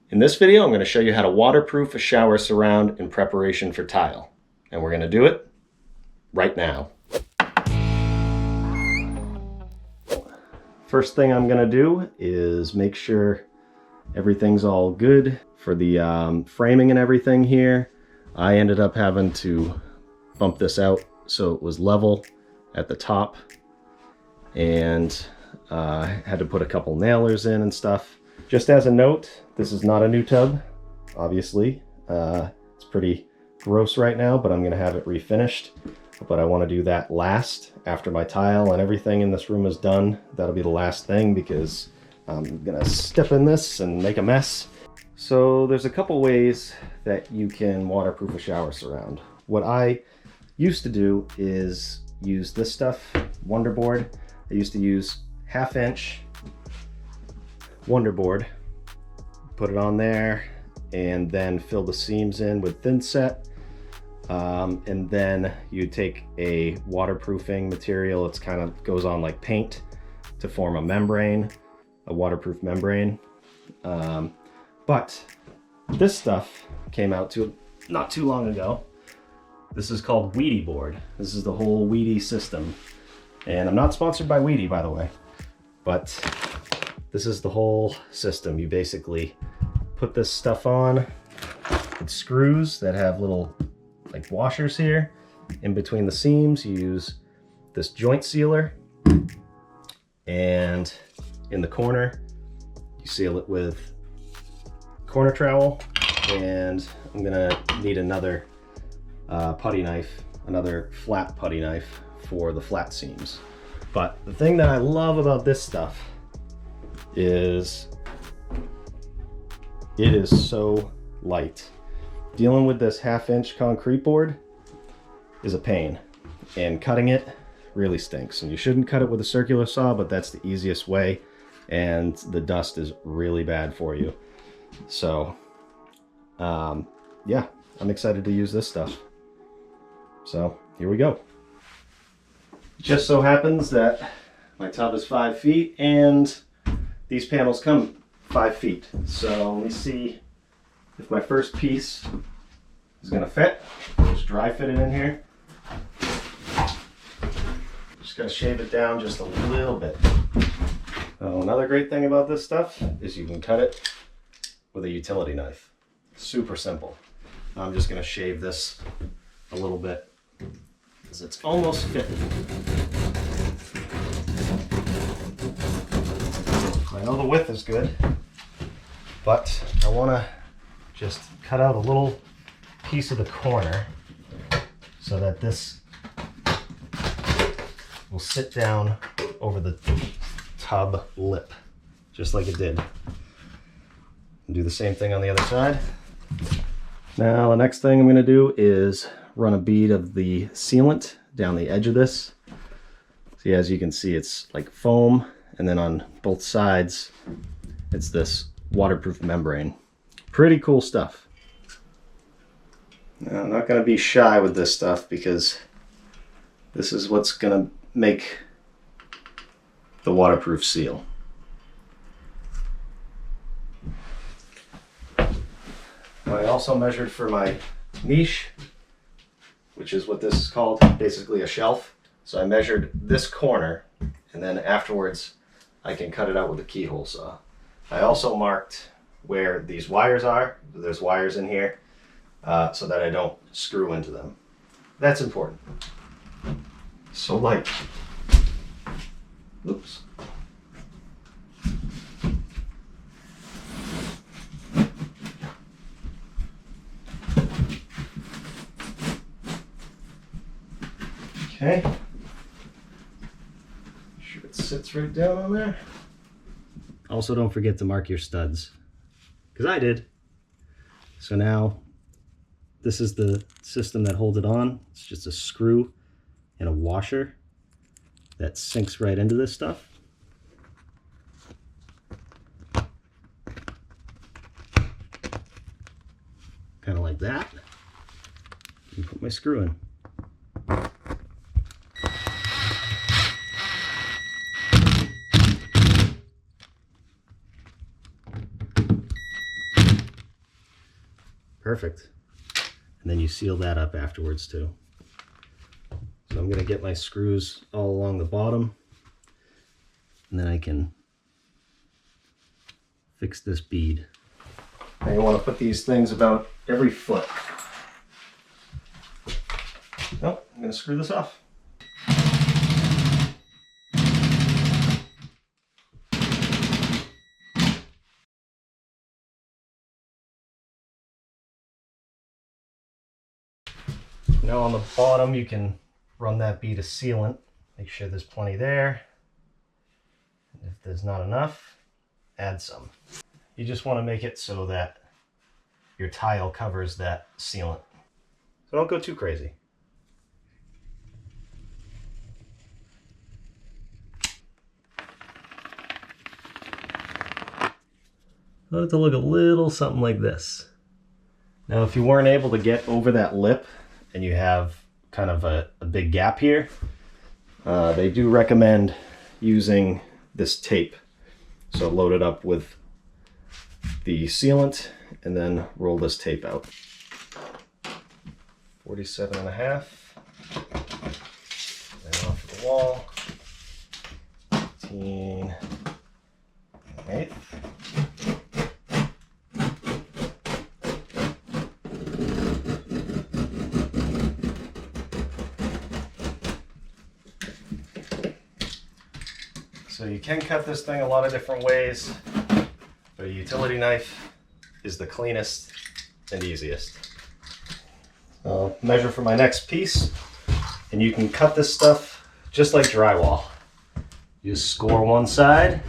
In this video, I'm going to show you how to waterproof a shower surround in preparation for tile. And we're going to do it right now. First thing I'm going to do is make sure everything's all good for the framing and everything here. I ended up having to bump this out so it was level at the top, and had to put a couple nailers in and stuff. Just as a note, this is not a new tub, obviously. It's pretty gross right now, but I'm gonna have it refinished. But I wanna do that last, after my tile and everything in this room is done. That'll be the last thing because I'm gonna step in this and make a mess. So there's a couple ways that you can waterproof a shower surround. What I used to do is use this stuff, Wonder Board. I used to use 1/2 inch Wonder Board, put it on there, and then fill the seams in with thin set. And then you take a waterproofing material. It's kind of goes on like paint to form a membrane, a waterproof membrane. But this stuff came out not too long ago. This is called Wedi board. This is the whole Wedi system. And I'm not sponsored by Wedi, by the way, but this is the whole system. You basically put this stuff on with screws that have little like washers here. In between the seams, you use this joint sealer, and in the corner, you seal it with corner trowel. And I'm gonna need another putty knife, another flat putty knife for the flat seams. But the thing that I love about this stuff is it is so light. Dealing with this 1/2 inch concrete board is a pain, and cutting it really stinks. And you shouldn't cut it with a circular saw, but that's the easiest way, and the dust is really bad for you. So yeah, I'm excited to use this stuff. So here we go. Just so happens that my tub is 5 feet and these panels come 5 feet. So let me see if my first piece is gonna fit. Just dry fit it in here. Just gotta shave it down just a little bit. Another great thing about this stuff is you can cut it with a utility knife. Super simple. I'm just gonna shave this a little bit because it's almost fitting. I know the width is good, but I want to just cut out a little piece of the corner so that this will sit down over the tub lip, just like it did. And do the same thing on the other side. Now the next thing I'm going to do is run a bead of the sealant down the edge of this. See, as you can see, it's like foam, and then on both sides it's this waterproof membrane. Pretty cool stuff. Now, I'm not going to be shy with this stuff because this is what's going to make the waterproof seal. I also measured for my niche, which is what this is called, basically a shelf. So I measured this corner, and then afterwards I can cut it out with a keyhole saw. I also marked where these wires are. There's wires in here, so that I don't screw into them. That's important. So light. Oops. Okay, make sure it sits right down on there. Also, don't forget to mark your studs, because I did. So now, this is the system that holds it on. It's just a screw and a washer that sinks right into this stuff. Kind of like that. And put my screw in. Perfect. And then you seal that up afterwards too. So I'm going to get my screws all along the bottom, and then I can fix this bead. Now you want to put these things about every foot. Oh, I'm going to screw this off. Now on the bottom you can run that bead of sealant. Make sure there's plenty there. And if there's not enough, add some. You just want to make it so that your tile covers that sealant. So don't go too crazy. I want it to look a little something like this. Now if you weren't able to get over that lip and you have kind of a big gap here, they do recommend using this tape. So load it up with the sealant and then roll this tape out. 47.5. Then off of the wall. 18.1/8. So you can cut this thing a lot of different ways, but a utility knife is the cleanest and easiest. I'll measure for my next piece, and you can cut this stuff just like drywall. You just score one side,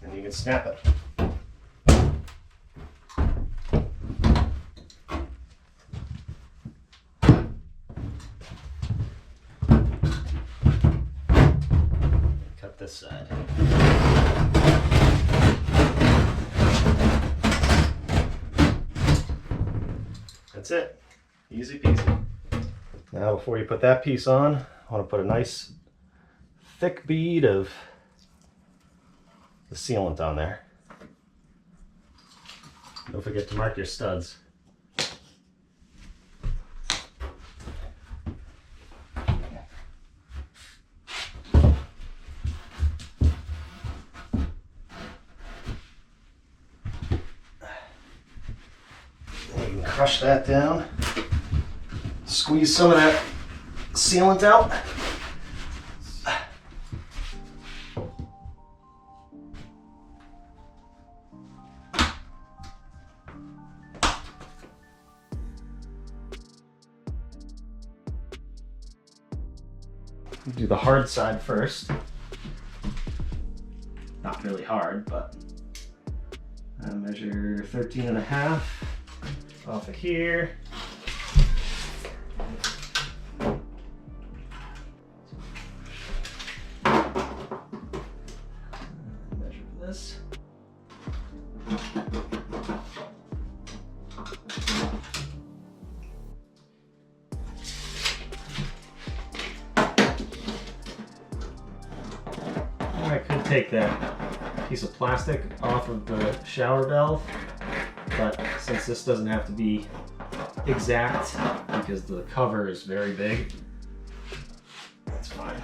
and you can snap it. This side. That's it. Easy peasy. Now before you put that piece on, I want to put a nice thick bead of the sealant on there. Don't forget to mark your studs. Crush that down, squeeze some of that sealant out. Do the hard side first. Not really hard, but I measure 13.5. Off of here. Measure this. I could take that piece of plastic off of the shower valve, but since this doesn't have to be exact because the cover is very big, that's fine.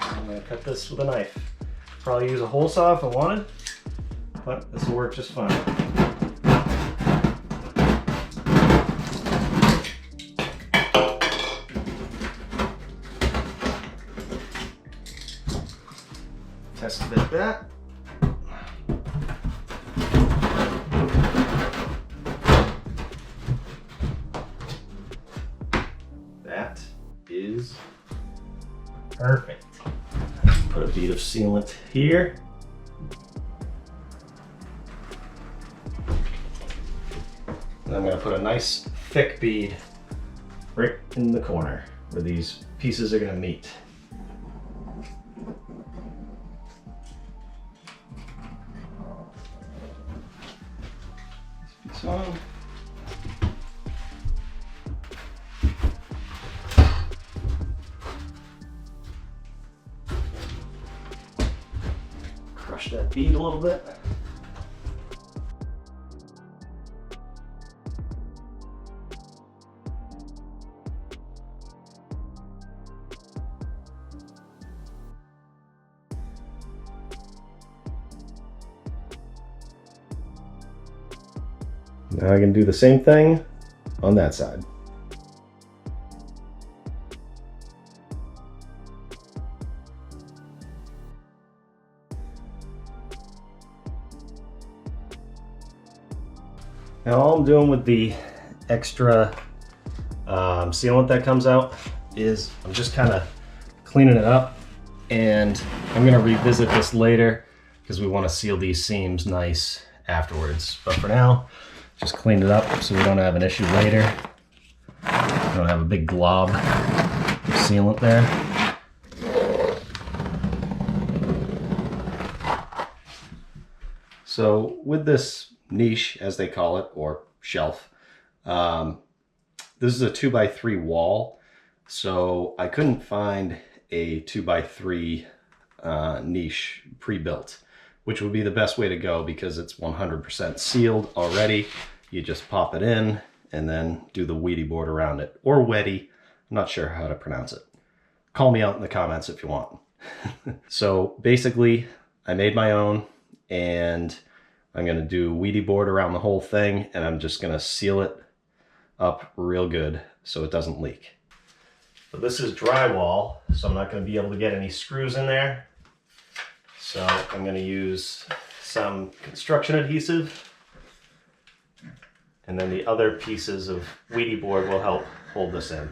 I'm going to cut this with a knife. Probably use a hole saw if I wanted, but this will work just fine. Test fit that. That is perfect. Put a bead of sealant here. And I'm going to put a nice thick bead right in the corner where these pieces are going to meet. On. wash that bead a little bit. Now I can do the same thing on that side. Now all I'm doing with the extra sealant that comes out is I'm just kind of cleaning it up, and I'm going to revisit this later because we want to seal these seams nice afterwards. But for now, just clean it up so we don't have an issue later. We don't have a big glob of sealant there. So with this niche, as they call it, or shelf, this is a 2x3 wall. So I couldn't find a 2x3 niche pre-built, which would be the best way to go because it's 100% sealed already. You just pop it in and then do the Wedi board around it, or Wedi. I'm not sure how to pronounce it. Call me out in the comments if you want. So basically, I made my own, and I'm gonna do Wedi board around the whole thing, and I'm just gonna seal it up real good so it doesn't leak. But this is drywall, so I'm not gonna be able to get any screws in there. So I'm gonna use some construction adhesive, and then the other pieces of Wedi board will help hold this in.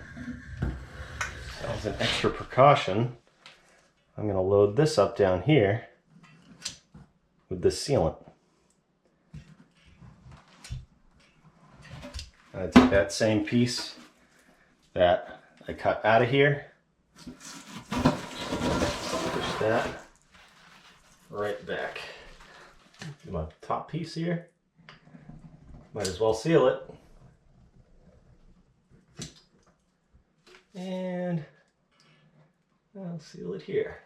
So as an extra precaution, I'm gonna load this up down here with this sealant. I take that same piece that I cut out of here, push that right back. Do my top piece here. Might as well seal it. And I'll seal it here.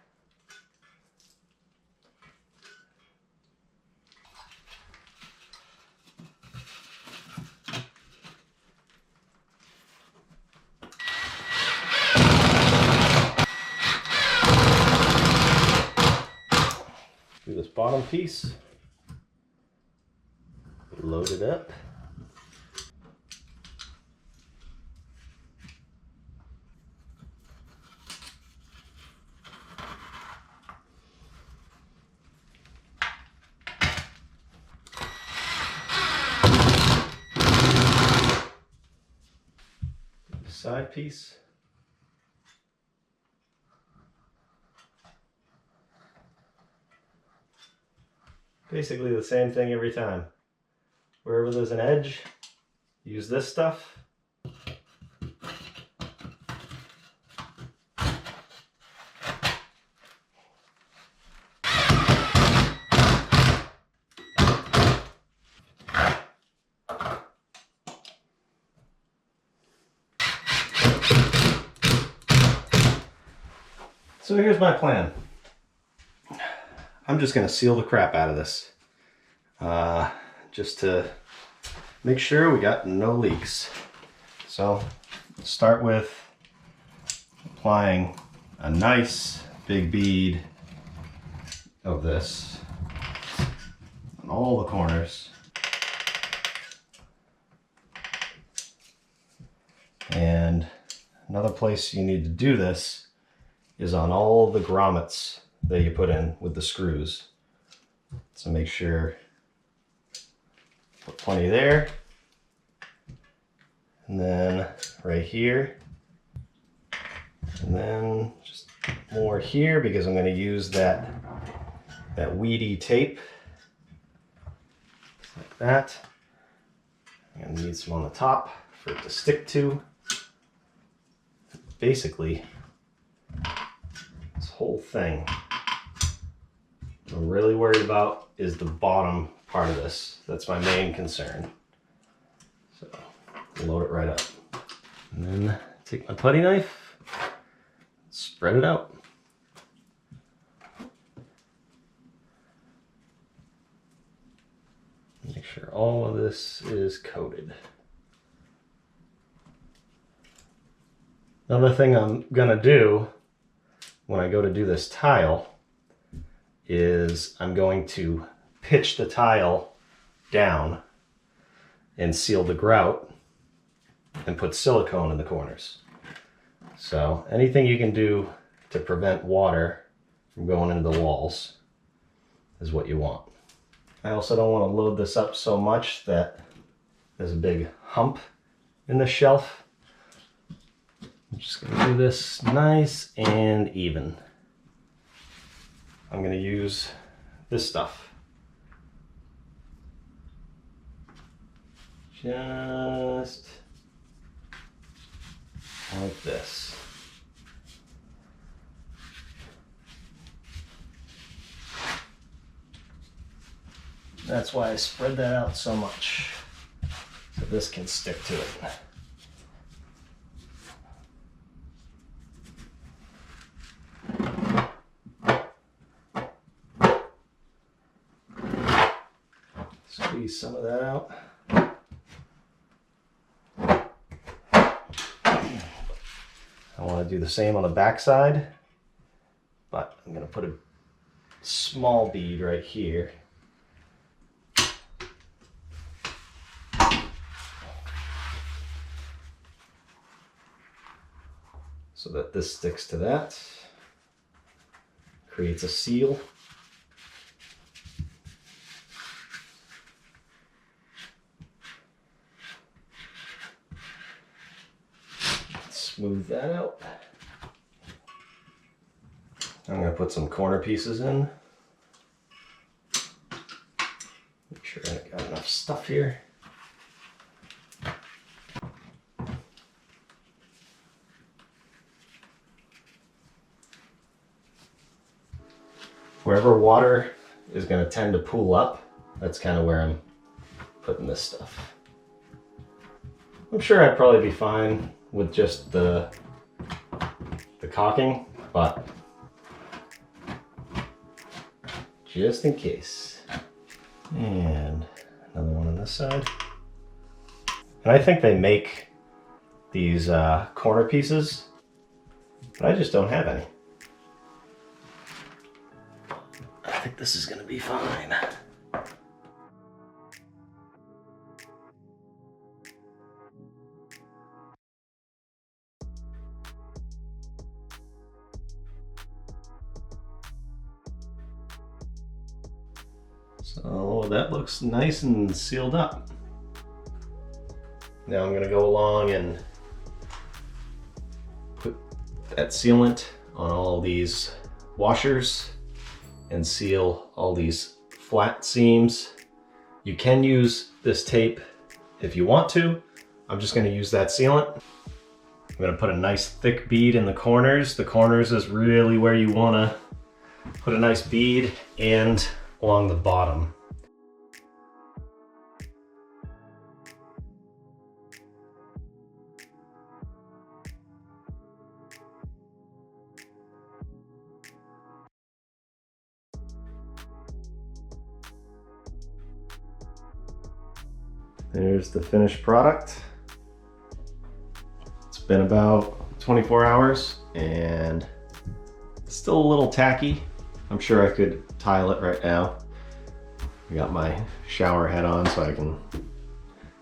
Do this bottom piece, load it up. Side piece. Basically the same thing every time. Wherever there's an edge, use this stuff. So here's my plan. I'm just gonna seal the crap out of this, just to make sure we got no leaks. So start with applying a nice big bead of this on all the corners. And another place you need to do this is on all the grommets that you put in with the screws. So make sure, put plenty there. And then right here. And then just more here because I'm going to use that Wedi tape. Just like that. I'm going to need some on the top for it to stick to. Basically, this whole thing, what I'm really worried about is the bottom part of this. That's my main concern. So load it right up. And then take my putty knife, spread it out. all of this is coated. Another thing I'm gonna do when I go to do this tile is I'm going to pitch the tile down and seal the grout and put silicone in the corners. So anything you can do to prevent water from going into the walls is what you want. I also don't want to load this up so much that there's a big hump in the shelf. I'm just going to do this nice and even. I'm going to use this stuff. Just like this. That's why I spread that out so much, so this can stick to it. Squeeze some of that out. I want to do the same on the back side, but I'm going to put a small bead right here. So that this sticks to that, creates a seal. Smooth that out. I'm going to put some corner pieces in. Make sure I got enough stuff here. Wherever water is going to tend to pool up, that's kind of where I'm putting this stuff. I'm sure I'd probably be fine with just the caulking, but just in case. And another one on this side. And I think they make these corner pieces, but I just don't have any. I think this is going to be fine. So that looks nice and sealed up. Now I'm going to go along and put that sealant on all these washers and seal all these flat seams. You can use this tape if you want to. I'm just going to use that sealant. I'm going to put a nice thick bead in the corners. The corners is really where you want to put a nice bead, and along the bottom. There's the finished product. It's been about 24 hours and it's still a little tacky. I'm sure I could tile it right now. I got my shower head on so I can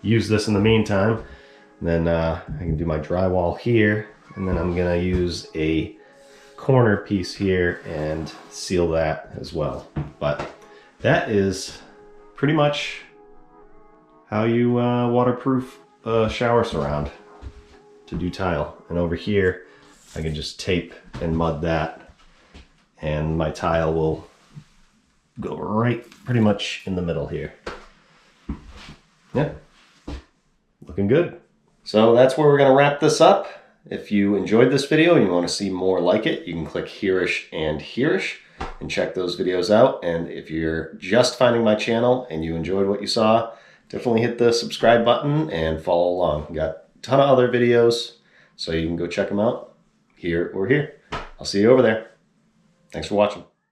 use this in the meantime. And then I can do my drywall here, and then I'm gonna use a corner piece here and seal that as well. But that is pretty much how you waterproof a shower surround to do tile. And over here, I can just tape and mud that, and my tile will go right pretty much in the middle here. Yeah, looking good. So that's where we're gonna wrap this up. If you enjoyed this video and you wanna see more like it, you can click hereish and hereish and check those videos out. And if you're just finding my channel and you enjoyed what you saw, definitely hit the subscribe button and follow along. We got a ton of other videos, so you can go check them out here or here. I'll see you over there. Thanks for watching.